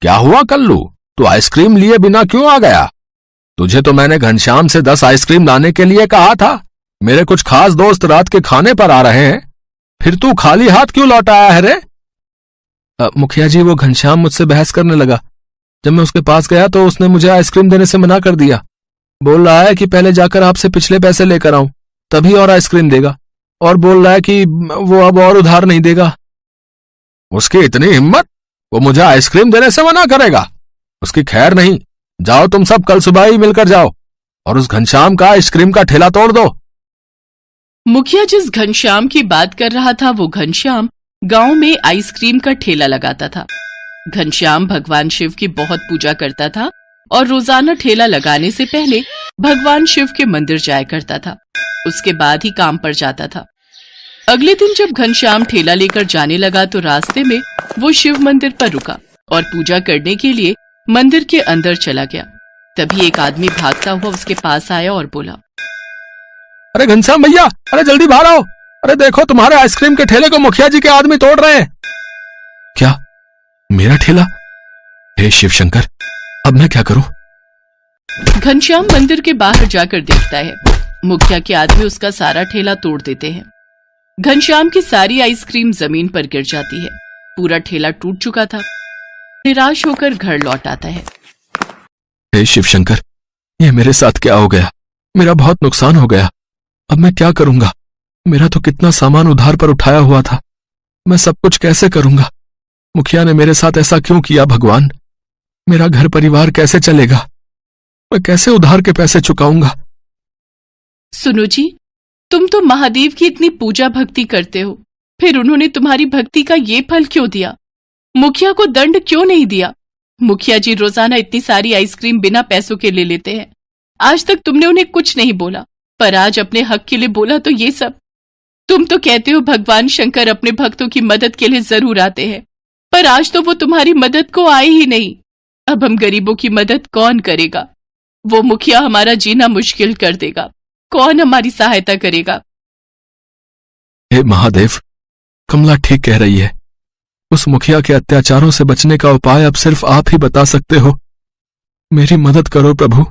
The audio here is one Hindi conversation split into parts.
क्या हुआ कल्लू, तू आइसक्रीम लिए बिना क्यों आ गया? तुझे तो मैंने घनश्याम से 10 आइसक्रीम लाने के लिए कहा था। मेरे कुछ खास दोस्त रात के खाने पर आ रहे हैं, फिर तू खाली हाथ क्यों लौट आया है रे? मुखिया जी, वो घनश्याम मुझसे बहस करने लगा। जब मैं उसके पास गया तो उसने मुझे आइसक्रीम देने से मना कर दिया। बोल रहा है कि पहले जाकर आपसे पिछले पैसे लेकर आऊं, तभी और आइसक्रीम देगा, और बोल रहा है कि वो अब और उधार नहीं देगा। उसकी इतनी हिम्मत, वो मुझे आइसक्रीम देने से मना करेगा? उसकी खैर नहीं। जाओ तुम सब कल सुबह ही मिलकर जाओ और उस घनश्याम का आइसक्रीम का ठेला तोड़ दो। मुखिया जिस घनश्याम की बात कर रहा था वो घनश्याम गांव में आइसक्रीम का ठेला लगाता था। घनश्याम भगवान शिव की बहुत पूजा करता था और रोजाना ठेला लगाने से पहले भगवान शिव के मंदिर जाया करता था। उसके बाद ही काम पर जाता था। अगले दिन जब घनश्याम ठेला लेकर जाने लगा तो रास्ते में वो शिव मंदिर पर रुका और पूजा करने के लिए मंदिर के अंदर चला गया। तभी एक आदमी भागता हुआ उसके पास आया और बोला, अरे घनश्याम भैया, अरे जल्दी बाहर आओ, अरे देखो तुम्हारे आइसक्रीम के ठेले को मुखिया जी के आदमी तोड़ रहे हैं। क्या, मेरा ठेला? हे शिव शंकर, अब मैं क्या करूं? घनश्याम मंदिर के बाहर जाकर देखता है मुखिया के आदमी उसका सारा ठेला तोड़ देते हैं। घनश्याम की सारी आइसक्रीम जमीन पर गिर जाती है। पूरा ठेला टूट चुका था। निराश होकर घर लौट आता है। हे शिव शंकर, ये मेरे साथ क्या हो गया? मेरा बहुत नुकसान हो गया। अब मैं क्या करूंगा? मेरा तो कितना सामान उधार पर उठाया हुआ था। मैं सब कुछ कैसे करूंगा? मुखिया ने मेरे साथ ऐसा क्यों किया? भगवान, मेरा घर परिवार कैसे चलेगा? मैं कैसे उधार के पैसे चुकाऊंगा? सुनो जी, तुम तो महादेव की इतनी पूजा भक्ति करते हो, फिर उन्होंने तुम्हारी भक्ति का ये फल क्यों दिया? मुखिया को दंड क्यों नहीं दिया? मुखिया जी रोजाना इतनी सारी आइसक्रीम बिना पैसों के ले लेते हैं। आज तक तुमने उन्हें कुछ नहीं बोला, पर आज अपने हक के लिए बोला तो ये सब। तुम तो कहते हो भगवान शंकर अपने भक्तों की मदद के लिए जरूर आते हैं, पर आज तो वो तुम्हारी मदद को आए ही नहीं। अब हम गरीबों की मदद कौन करेगा? वो मुखिया हमारा जीना मुश्किल कर देगा। कौन हमारी सहायता करेगा? हे महादेव, कमला ठीक कह रही है। उस मुखिया के अत्याचारों से बचने का उपाय अब सिर्फ आप ही बता सकते हो। मेरी मदद करो प्रभु।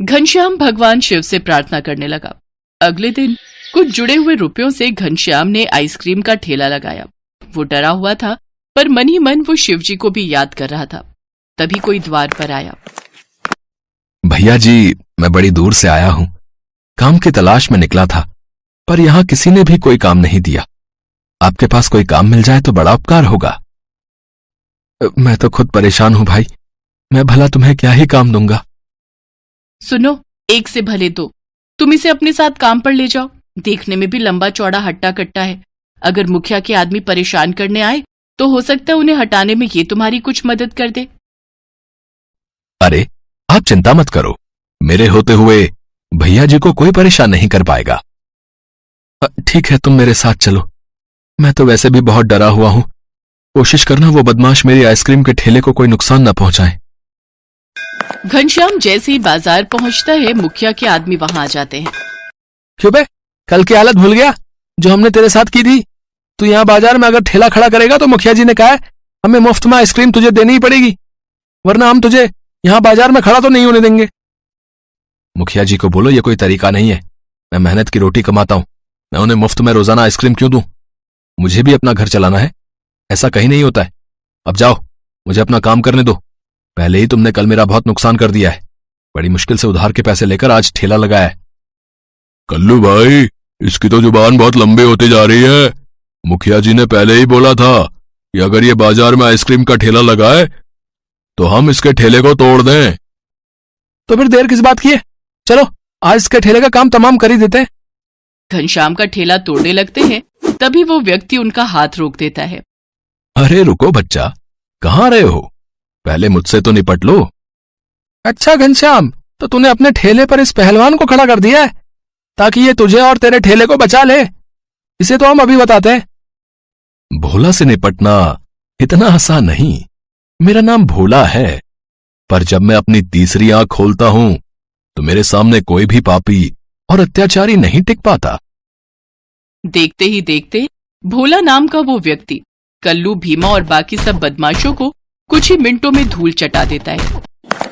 घनश्याम भगवान शिव से प्रार्थना करने लगा। अगले दिन कुछ जुड़े हुए रुपयों से घनश्याम ने आइसक्रीम का ठेला लगाया। वो डरा हुआ था, पर मन ही मन वो शिव जी को भी याद कर रहा था। तभी कोई द्वार पर आया। भैया जी, मैं बड़ी दूर से आया हूं। काम की तलाश में निकला था, पर यहां किसी ने भी कोई काम नहीं दिया। आपके पास कोई काम मिल जाए तो बड़ा उपकार होगा। मैं तो खुद परेशान हूं भाई, मैं भला तुम्हें क्या ही काम दूंगा। सुनो, एक से भले दो। तुम इसे अपने साथ काम पर ले जाओ। देखने में भी लंबा चौड़ा हट्टा कट्टा है। अगर मुखिया के आदमी परेशान करने आए तो हो सकता है उन्हें हटाने में ये तुम्हारी कुछ मदद कर दे। अरे आप चिंता मत करो, मेरे होते हुए भैया जी को कोई परेशान नहीं कर पाएगा। ठीक है, तुम मेरे साथ चलो। मैं तो वैसे भी बहुत डरा हुआ हूं। कोशिश करना वो बदमाश मेरी आइसक्रीम के ठेले को कोई नुकसान न पहुंचाए। घनश्याम जैसे ही बाजार पहुंचता है, मुखिया के आदमी वहां आ जाते हैं। क्यों बे, कल की हालत भूल गया जो हमने तेरे साथ की थी? तू यहाँ बाजार में अगर ठेला खड़ा करेगा तो मुखिया जी ने कहा है हमें मुफ्त में आइसक्रीम तुझे देनी ही पड़ेगी, वरना हम तुझे यहाँ बाजार में खड़ा तो नहीं होने देंगे। मुखिया जी को बोलो ये कोई तरीका नहीं है। मैं मेहनत की रोटी कमाता हूं, मैं उन्हें मुफ्त में रोजाना आइसक्रीम क्यों दूं? मुझे भी अपना घर चलाना है, ऐसा कहीं नहीं होता है। अब जाओ, मुझे अपना काम करने दो। पहले ही तुमने कल मेरा बहुत नुकसान कर दिया है। बड़ी मुश्किल से उधार के पैसे लेकर आज ठेला लगाया है। कल्लू भाई, इसकी तो जुबान बहुत लंबी होती जा रही है। मुखिया जी ने पहले ही बोला था कि अगर ये बाजार में आइसक्रीम का ठेला लगाए तो हम इसके ठेले को तोड़ दें। तो फिर देर किस बात की है? चलो आज इसके ठेले का काम तमाम कर ही देते हैं। घनश्याम का ठेला तोड़ने लगते हैं, तभी वो व्यक्ति उनका हाथ रोक देता है। अरे रुको बच्चा, कहाँ रहे हो? पहले मुझसे तो निपट लो। अच्छा घनश्याम, तो तूने अपने ठेले पर इस पहलवान को खड़ा कर दिया है ताकि ये तुझे और तेरे ठेले को बचा ले। इसे तो हम अभी बताते हैं। भोला से निपटना इतना आसान नहीं। मेरा नाम भोला है, पर जब मैं अपनी तीसरी आंख खोलता हूं तो मेरे सामने कोई भी पापी और अत्याचारी नहीं टिक पाता। देखते ही देखते भोला नाम का वो व्यक्ति कल्लू, भीमा और बाकी सब बदमाशों को कुछ ही मिनटों में धूल चटा देता है।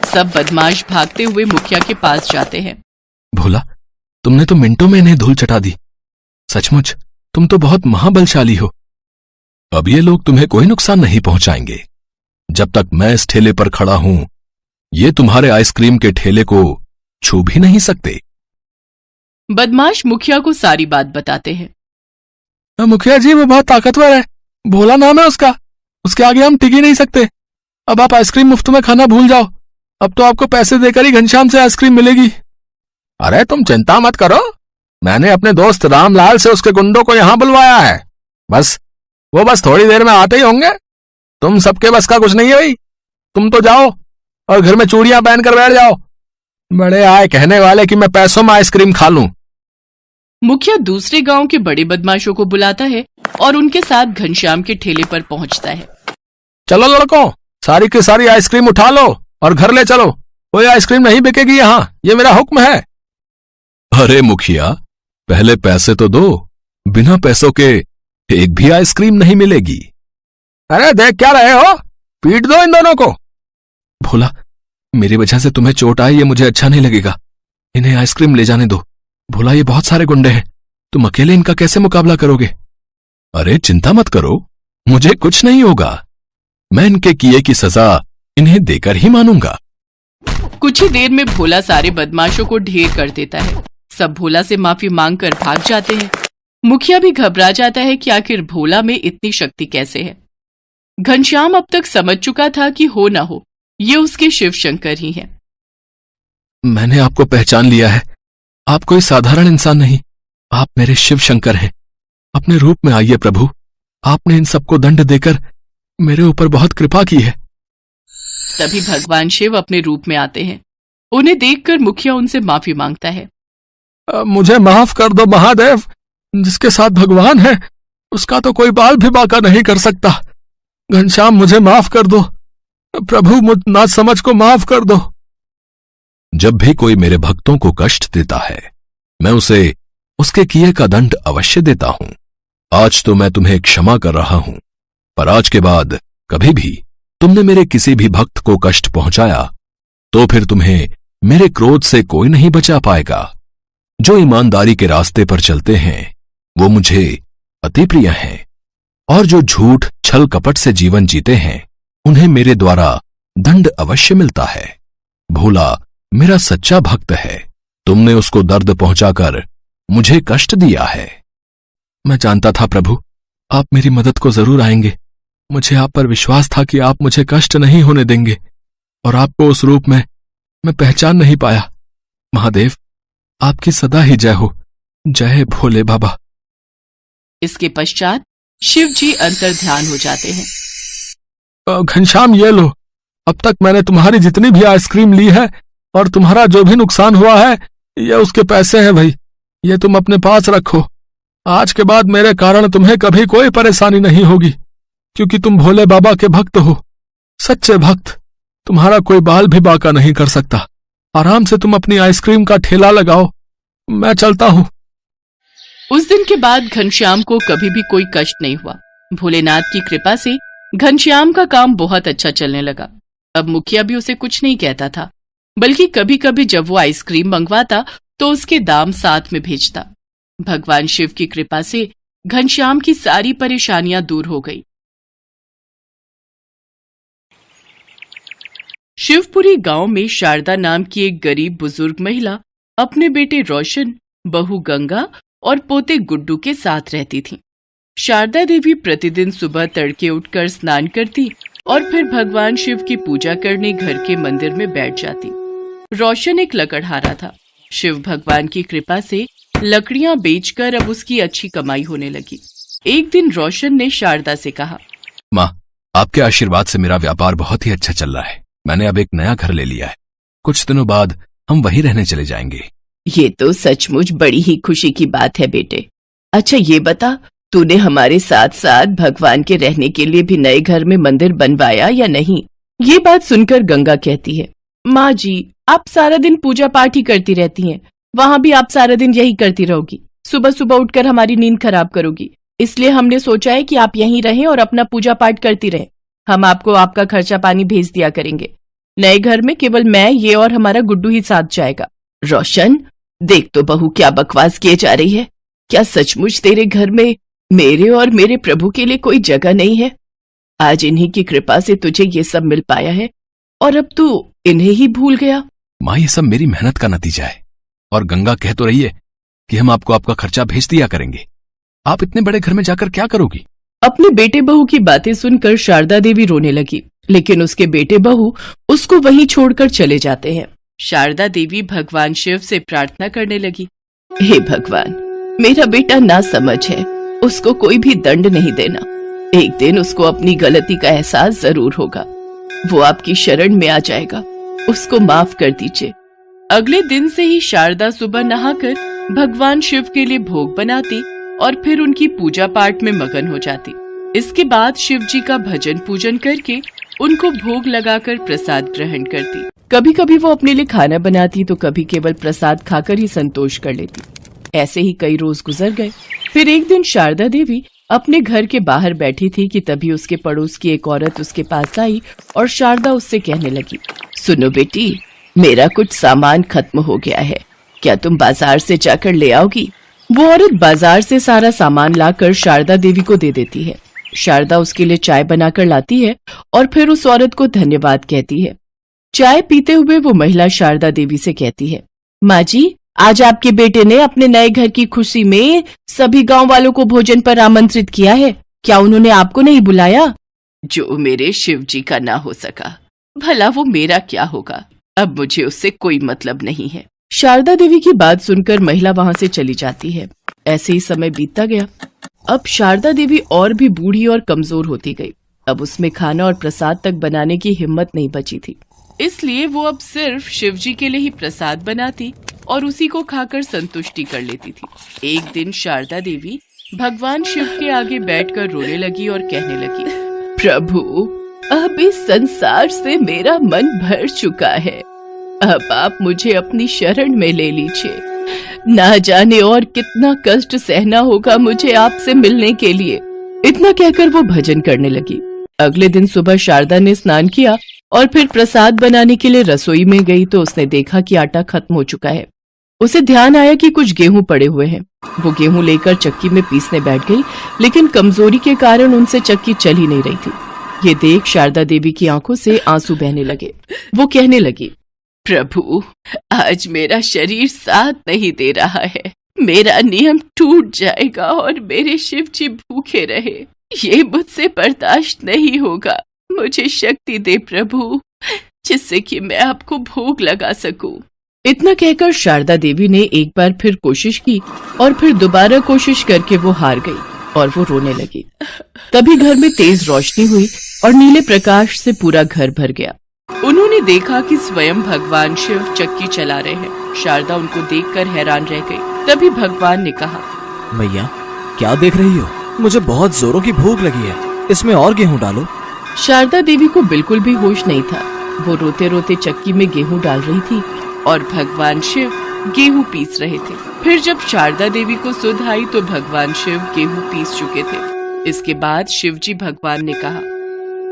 सब बदमाश भागते हुए मुखिया के पास जाते हैं। भोला, तुमने तो मिनटों में इन्हें धूल चटा दी। सचमुच तुम तो बहुत महाबलशाली हो। अब ये लोग तुम्हें कोई नुकसान नहीं पहुंचाएंगे। जब तक मैं इस ठेले पर खड़ा हूं, ये तुम्हारे आइसक्रीम के ठेले को छू भी नहीं सकते। बदमाश मुखिया को सारी बात बताते हैं। मुखिया जी, वो बहुत ताकतवर है, भोला नाम है उसका, उसके आगे हम टिक ही नहीं सकते। अब आप आइसक्रीम मुफ्त में खाना भूल जाओ, अब तो आपको पैसे देकर ही घनश्याम से आइसक्रीम मिलेगी। अरे तुम चिंता मत करो, मैंने अपने दोस्त रामलाल से उसके गुंडों को यहां बुलवाया है। वो बस थोड़ी देर में आते ही होंगे। तुम सबके बस का कुछ नहीं है भाई। तुम तो जाओ और घर में चूड़ियां पहनकर बैठ जाओ। बड़े आए कहने वाले कि मैं पैसों में आइसक्रीम खा लूं। मुखिया दूसरे गांव के बड़े बदमाशों को बुलाता है और उनके साथ घनश्याम के ठेले पर पहुंचता है। चलो लड़कों, सारी की सारी आइसक्रीम उठा लो और घर ले चलो। कोई आइसक्रीम नहीं बिकेगी यहाँ, ये मेरा हुक्म है। अरे मुखिया, पहले पैसे तो दो, बिना पैसों के एक भी आइसक्रीम नहीं मिलेगी। अरे देख क्या रहे हो, पीट दो इन दोनों को। भोला, मेरी वजह से तुम्हें चोट आई, ये मुझे अच्छा नहीं लगेगा। इन्हें आइसक्रीम ले जाने दो। भोला, ये बहुत सारे गुंडे हैं, तुम अकेले इनका कैसे मुकाबला करोगे? अरे चिंता मत करो, मुझे कुछ नहीं होगा। मैं इनके किए की सजा इन्हें देकर ही मानूंगा। कुछ ही देर में भोला सारे बदमाशों को ढेर कर देता है। सब भोला से माफी मांगकर भाग जाते हैं। मुखिया भी घबरा जाता है कि आखिर भोला में इतनी शक्ति कैसे है। घनश्याम अब तक समझ चुका था कि हो ना हो ये उसके शिव शंकर ही हैं। मैंने आपको पहचान लिया है। आप कोई साधारण इंसान नहीं, आप मेरे शिव शंकर हैं। अपने रूप में आइए प्रभु। आपने इन सबको दंड देकर मेरे ऊपर बहुत कृपा की है। तभी भगवान शिव अपने रूप में आते हैं। उन्हें देखकर मुखिया उनसे माफी मांगता है। मुझे माफ कर दो महादेव, जिसके साथ भगवान है उसका तो कोई बाल भी बांका नहीं कर सकता। घनश्याम, मुझे माफ कर दो प्रभु, मुझ ना समझ को माफ कर दो। जब भी कोई मेरे भक्तों को कष्ट देता है, मैं उसे उसके किए का दंड अवश्य देता हूं। आज तो मैं तुम्हें क्षमा कर रहा हूं, पर आज के बाद कभी भी तुमने मेरे किसी भी भक्त को कष्ट पहुंचाया तो फिर तुम्हें मेरे क्रोध से कोई नहीं बचा पाएगा। जो ईमानदारी के रास्ते पर चलते हैं वो मुझे अति प्रिय हैं, और जो झूठ छल कपट से जीवन जीते हैं उन्हें मेरे द्वारा दंड अवश्य मिलता है। भोला मेरा सच्चा भक्त है, तुमने उसको दर्द पहुंचाकर मुझे कष्ट दिया है। मैं जानता था प्रभु, आप मेरी मदद को जरूर आएंगे। मुझे आप पर विश्वास था कि आप मुझे कष्ट नहीं होने देंगे, और आपको उस रूप में मैं पहचान नहीं पाया। महादेव, आपकी सदा ही जय हो। जय भोले बाबा। इसके पश्चात शिव जी अंतर्ध्यान हो जाते हैं। घनश्याम, ये लो, अब तक मैंने तुम्हारी जितनी भी आइसक्रीम ली है और तुम्हारा जो भी नुकसान हुआ है ये उसके पैसे हैं भाई, ये तुम अपने पास रखो। आज के बाद मेरे कारण तुम्हें कभी कोई परेशानी नहीं होगी, क्योंकि तुम भोले बाबा के भक्त हो, सच्चे भक्त। तुम्हारा कोई बाल भी बांका नहीं कर सकता। आराम से तुम अपनी आइसक्रीम का ठेला लगाओ, मैं चलता हूं। उस दिन के बाद घनश्याम को कभी भी कोई कष्ट नहीं हुआ। भोलेनाथ की कृपा से घनश्याम का काम बहुत अच्छा चलने लगा। अब मुखिया भी उसे कुछ नहीं कहता था, बल्कि कभी कभी जब वो आइसक्रीम मंगवाता तो उसके दाम साथ में भेजता। भगवान शिव की कृपा से घनश्याम की सारी परेशानियां दूर हो गई। शिवपुरी गांव में शारदा नाम की एक गरीब बुजुर्ग महिला अपने बेटे रोशन, बहू गंगा और पोते गुड्डू के साथ रहती थी। शारदा देवी प्रतिदिन सुबह तड़के उठकर स्नान करती और फिर भगवान शिव की पूजा करने घर के मंदिर में बैठ जाती। रोशन एक लकड़हारा था। शिव भगवान की कृपा से लकड़ियां बेचकर अब उसकी अच्छी कमाई होने लगी। एक दिन रोशन ने शारदा से कहा, माँ, आपके आशीर्वाद से मेरा व्यापार बहुत ही अच्छा चल रहा है। मैंने अब एक नया घर ले लिया है। कुछ दिनों बाद हम वहीं रहने चले जाएंगे। ये तो सचमुच बड़ी ही खुशी की बात है बेटे। अच्छा ये बता, तूने हमारे साथ साथ भगवान के रहने के लिए भी नए घर में मंदिर बनवाया या नहीं? ये बात सुनकर गंगा कहती है, माँ जी, आप सारा दिन पूजा पाठ ही करती रहती हैं। वहाँ भी आप सारा दिन यही करती रहोगी। सुबह सुबह उठकर हमारी नींद खराब करोगी। इसलिए हमने सोचा है कि आप यहीं रहें और अपना पूजा पाठ करती रहें। हम आपको आपका खर्चा पानी भेज दिया करेंगे। नए घर में केवल मैं, ये और हमारा गुड्डू ही साथ जाएगा। रोशन, देख तो बहू क्या बकवास किए जा रही है। क्या सचमुच तेरे घर में मेरे और मेरे प्रभु के लिए कोई जगह नहीं है? आज इन्हीं की कृपा से तुझे ये सब मिल पाया है और अब तू इन्हें ही भूल गया। माँ, ये सब मेरी मेहनत का नतीजा है। और गंगा कह तो रही है कि हम आपको आपका खर्चा भेज दिया करेंगे। आप इतने बड़े घर में जाकर क्या करोगी? अपने बेटे बहू की बातें सुनकर शारदा देवी रोने लगी, लेकिन उसके बेटे बहू उसको वहीं छोड़कर चले जाते हैं। शारदा देवी भगवान शिव से प्रार्थना करने लगी, हे भगवान, मेरा बेटा ना समझ है, उसको कोई भी दंड नहीं देना। एक दिन उसको अपनी गलती का एहसास जरूर होगा, वो आपकी शरण में आ जाएगा, उसको माफ कर दीजिए। अगले दिन से ही शारदा सुबह नहाकर भगवान शिव के लिए भोग बनाती और फिर उनकी पूजा पाठ में मगन हो जाती। इसके बाद शिव जी का भजन पूजन करके उनको भोग लगाकर प्रसाद ग्रहण करती। कभी कभी वो अपने लिए खाना बनाती तो कभी केवल प्रसाद खाकर ही संतोष कर लेती। ऐसे ही कई रोज गुजर गए। फिर एक दिन शारदा देवी अपने घर के बाहर बैठी थी कि तभी उसके पड़ोस की एक औरत उसके पास आई और शारदा उससे कहने लगी, सुनो बेटी, मेरा कुछ सामान खत्म हो गया है, क्या तुम बाजार से जाकर ले आओगी? वो औरत बाजार से सारा सामान लाकर शारदा देवी को दे देती है। शारदा उसके लिए चाय बनाकर लाती है और फिर उस औरत को धन्यवाद कहती है। चाय पीते हुए वो महिला शारदा देवी से कहती है, माँ जी, आज आपके बेटे ने अपने नए घर की खुशी में सभी गांव वालों को भोजन पर आमंत्रित किया है, क्या उन्होंने आपको नहीं बुलाया? जो मेरे शिव जी का ना हो सका, भला वो मेरा क्या होगा? अब मुझे उससे कोई मतलब नहीं है। शारदा देवी की बात सुनकर महिला वहां से चली जाती है। ऐसे ही समय बीतता गया। अब शारदा देवी और भी बूढ़ी और कमजोर होती गई। अब उसमें खाना और प्रसाद तक बनाने की हिम्मत नहीं बची थी, इसलिए वो अब सिर्फ शिव जी के लिए ही प्रसाद बनाती और उसी को खाकर संतुष्टि कर लेती थी। एक दिन शारदा देवी भगवान शिव के आगे बैठकर रोने लगी और कहने लगी, प्रभु, अब इस संसार से मेरा मन भर चुका है, अब आप मुझे अपनी शरण में ले लीजिए। ना जाने और कितना कष्ट सहना होगा मुझे आपसे मिलने के लिए। इतना कहकर वो भजन करने लगी। अगले दिन सुबह शारदा ने स्नान किया और फिर प्रसाद बनाने के लिए रसोई में गई तो उसने देखा कि आटा खत्म हो चुका है। उसे ध्यान आया कि कुछ गेहूं पड़े हुए हैं। वो गेहूं लेकर चक्की में पीसने बैठ गई, लेकिन कमजोरी के कारण उनसे चक्की चल ही नहीं रही थी। ये देख शारदा देवी की आंखों से आंसू बहने लगे। वो कहने लगी, प्रभु, आज मेरा शरीर साथ नहीं दे रहा है, मेरा नियम टूट जाएगा और मेरे शिव जी भूखे रहे, ये मुझसे बर्दाश्त नहीं होगा। मुझे शक्ति दे प्रभु, जिससे कि मैं आपको भोग लगा सकूं। इतना कहकर शारदा देवी ने एक बार फिर कोशिश की और फिर दोबारा कोशिश करके वो हार गई और वो रोने लगी। तभी घर में तेज रोशनी हुई और नीले प्रकाश से पूरा घर भर गया। उन्होंने देखा कि स्वयं भगवान शिव चक्की चला रहे हैं। शारदा उनको देखकर हैरान रह गई। तभी भगवान ने कहा, मैया, क्या देख रही हो? मुझे बहुत जोरों की भूख लगी है, इसमें और गेहूं डालो। शारदा देवी को बिल्कुल भी होश नहीं था। वो रोते रोते चक्की में गेहूं डाल रही थी और भगवान शिव गेहूं पीस रहे थे। फिर जब शारदा देवी को सुध आई तो भगवान शिव गेहूं पीस चुके थे। इसके बाद शिव जी भगवान ने कहा,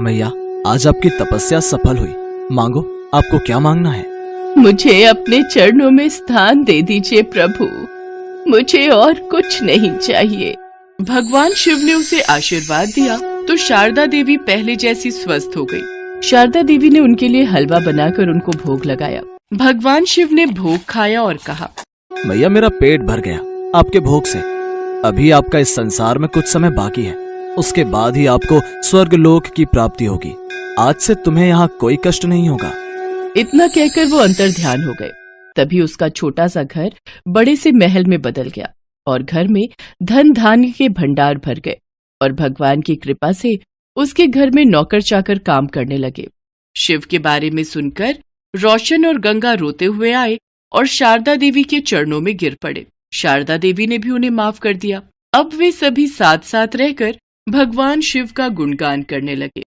मैया, आज आपकी तपस्या सफल हुई, मांगो, आपको क्या मांगना है? मुझे अपने चरणों में स्थान दे दीजिए प्रभु, मुझे और कुछ नहीं चाहिए। भगवान शिव ने उसे आशीर्वाद दिया तो शारदा देवी पहले जैसी स्वस्थ हो गई। शारदा देवी ने उनके लिए हलवा बनाकर उनको भोग लगाया। भगवान शिव ने भोग खाया और कहा, मैया, मेरा पेट भर गया आपके भोग से। अभी आपका इस संसार में कुछ समय बाकी है, उसके बाद ही आपको स्वर्ग लोक की प्राप्ति होगी। आज से तुम्हें यहाँ कोई कष्ट नहीं होगा। इतना कहकर वो अंतर ध्यान हो गए। तभी उसका छोटा सा घर बड़े से महल में बदल गया और घर में धन धान्य के भंडार भर गए और भगवान की कृपा से उसके घर में नौकर चाकर काम करने लगे। शिव के बारे में सुनकर रोशन और गंगा रोते हुए आए और शारदा देवी के चरणों में गिर पड़े। शारदा देवी ने भी उन्हें माफ कर दिया। अब वे सभी साथ साथ रहकर भगवान शिव का गुणगान करने लगे।